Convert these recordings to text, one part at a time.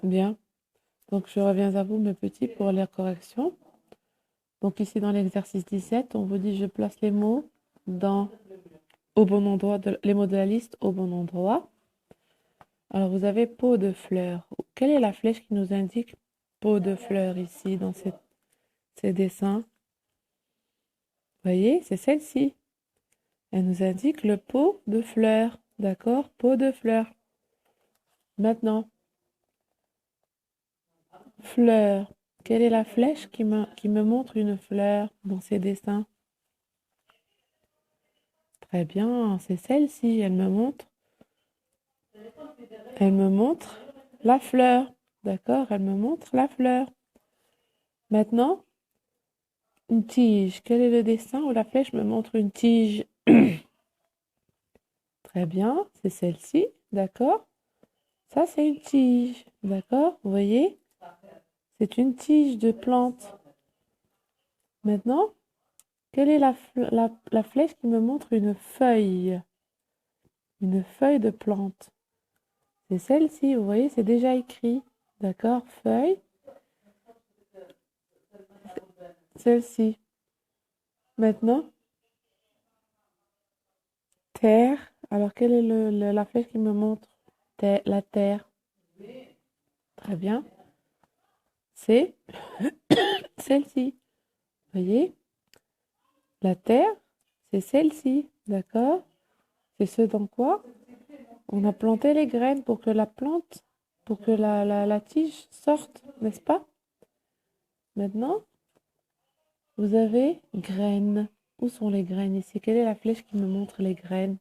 Bien. Donc, je reviens à vous, mes petits, pour les corrections. Donc, ici, dans l'exercice 17, on vous dit, je place les mots au bon endroit, les mots de la liste au bon endroit. Alors, vous avez pot de fleurs. Quelle est la flèche qui nous indique pot de fleurs ici, dans ces dessins? Vous voyez, c'est celle-ci. Elle nous indique le pot de fleurs. D'accord? Pot de fleurs. Maintenant, fleur. Quelle est la flèche qui me montre une fleur dans ces dessins? Très bien, c'est celle-ci. Elle me montre la fleur. D'accord? Elle me montre la fleur. Maintenant, une tige. Quel est le dessin où la flèche me montre une tige? Très bien, c'est celle-ci. D'accord? Ça, c'est une tige. D'accord? Vous voyez? C'est une tige de plante. Maintenant, quelle est la flèche qui me montre une feuille? Une feuille de plante. C'est celle-ci, vous voyez, c'est déjà écrit. D'accord? Feuille. Celle-ci. Maintenant, terre. Alors, quelle est la flèche qui me montre la terre? Très bien. C'est celle-ci. Vous voyez? La terre, c'est celle-ci. D'accord? C'est ce dans quoi on a planté les graines pour que la tige sorte, n'est-ce pas? Maintenant, vous avez graines. Où sont les graines ici? Quelle est la flèche qui me montre les graines?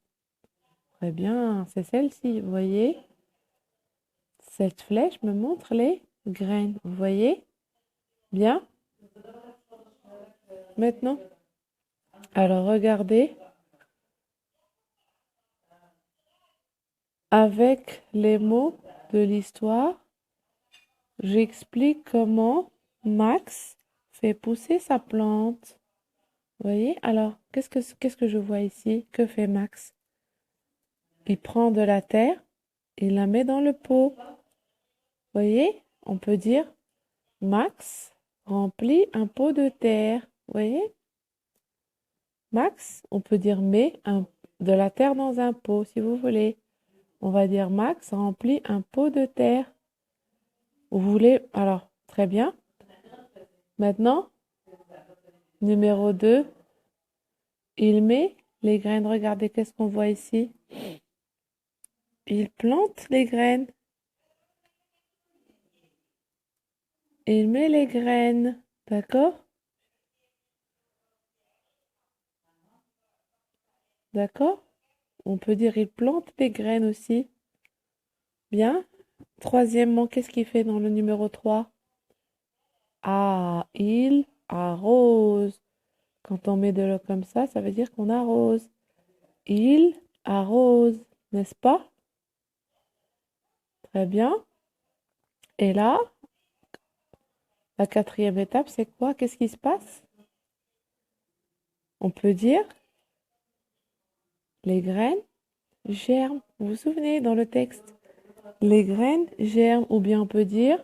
Très bien, c'est celle-ci, vous voyez? Cette flèche me montre les graines, vous voyez? Bien. Maintenant, alors regardez, avec les mots de l'histoire, j'explique comment Max fait pousser sa plante. Vous voyez? Alors, qu'est-ce que je vois ici? Que fait Max? Il prend de la terre, il la met dans le pot. Vous voyez? On peut dire Max remplit un pot de terre. Vous voyez? Max, on peut dire met de la terre dans un pot, si vous voulez. On va dire Max remplit un pot de terre. Vous voulez? Alors, très bien. Maintenant, numéro 2, il met les graines. Regardez, qu'est-ce qu'on voit ici? Il plante les graines. Il met les graines. D'accord? D'accord? On peut dire il plante des graines aussi. Bien. Troisièmement, qu'est-ce qu'il fait dans le numéro 3? Ah, il arrose. Quand on met de l'eau comme ça veut dire qu'on arrose. Il arrose, n'est-ce pas? Très bien. Et là, la quatrième étape, c'est quoi? Qu'est-ce qui se passe? On peut dire les graines germent. Vous vous souvenez dans le texte? Les graines germent, ou bien on peut dire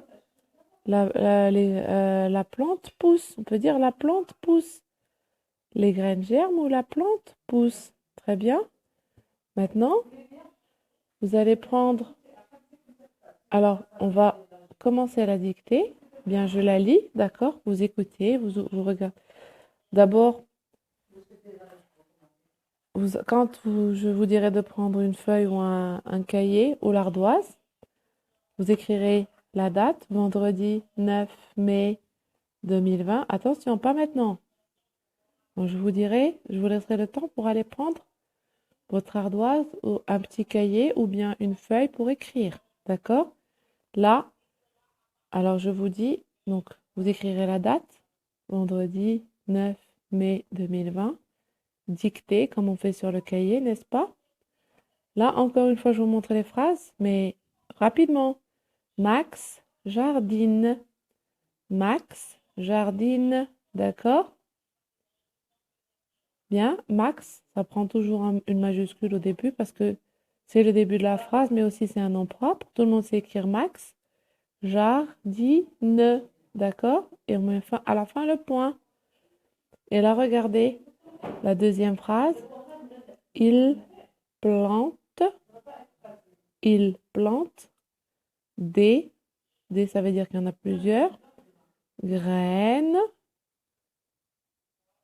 la plante pousse. On peut dire la plante pousse. Les graines germent ou la plante pousse. Très bien. Maintenant, vous allez prendre. Alors, on va commencer la dictée. Bien, je la lis, d'accord? Vous écoutez, vous regardez. D'abord, je vous dirai de prendre une feuille ou un cahier ou l'ardoise, vous écrirez la date, vendredi 9 mai 2020. Attention, pas maintenant. Donc, je vous laisserai le temps pour aller prendre votre ardoise ou un petit cahier ou bien une feuille pour écrire. D'accord? Là, alors je vous dis, donc vous écrirez la date, vendredi 9 mai 2020, dictée comme on fait sur le cahier, n'est-ce pas? Là, encore une fois, je vous montre les phrases, mais rapidement. Max jardine. Max jardine. D'accord? Bien, Max, ça prend toujours une majuscule au début parce que c'est le début de la phrase, mais aussi c'est un nom propre. Tout le monde sait écrire Max. jardine. D'accord? Et on met à la fin le point. Et là, regardez la deuxième phrase. Il plante, il plante des ça veut dire qu'il y en a plusieurs, graines,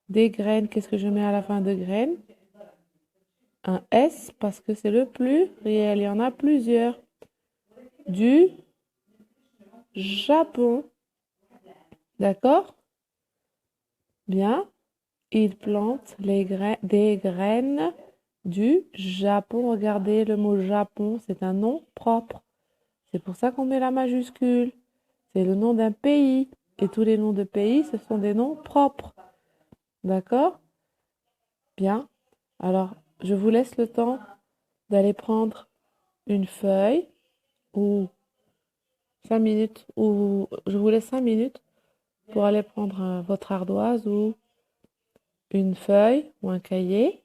des graines. Qu'est-ce que je mets à la fin de graines? Un S parce que c'est le pluriel, il y en a plusieurs. Du Japon. D'accord? Bien. Il plante des graines du Japon. Regardez, le mot Japon, c'est un nom propre. C'est pour ça qu'on met la majuscule. C'est le nom d'un pays. Et tous les noms de pays, ce sont des noms propres. D'accord? Bien. Alors, je vous laisse le temps d'aller prendre une feuille ou 5 minutes, ou je vous laisse 5 minutes pour aller prendre votre ardoise ou une feuille ou un cahier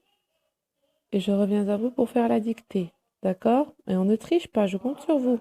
et je reviens à vous pour faire la dictée. D'accord? Et on ne triche pas, je compte sur vous.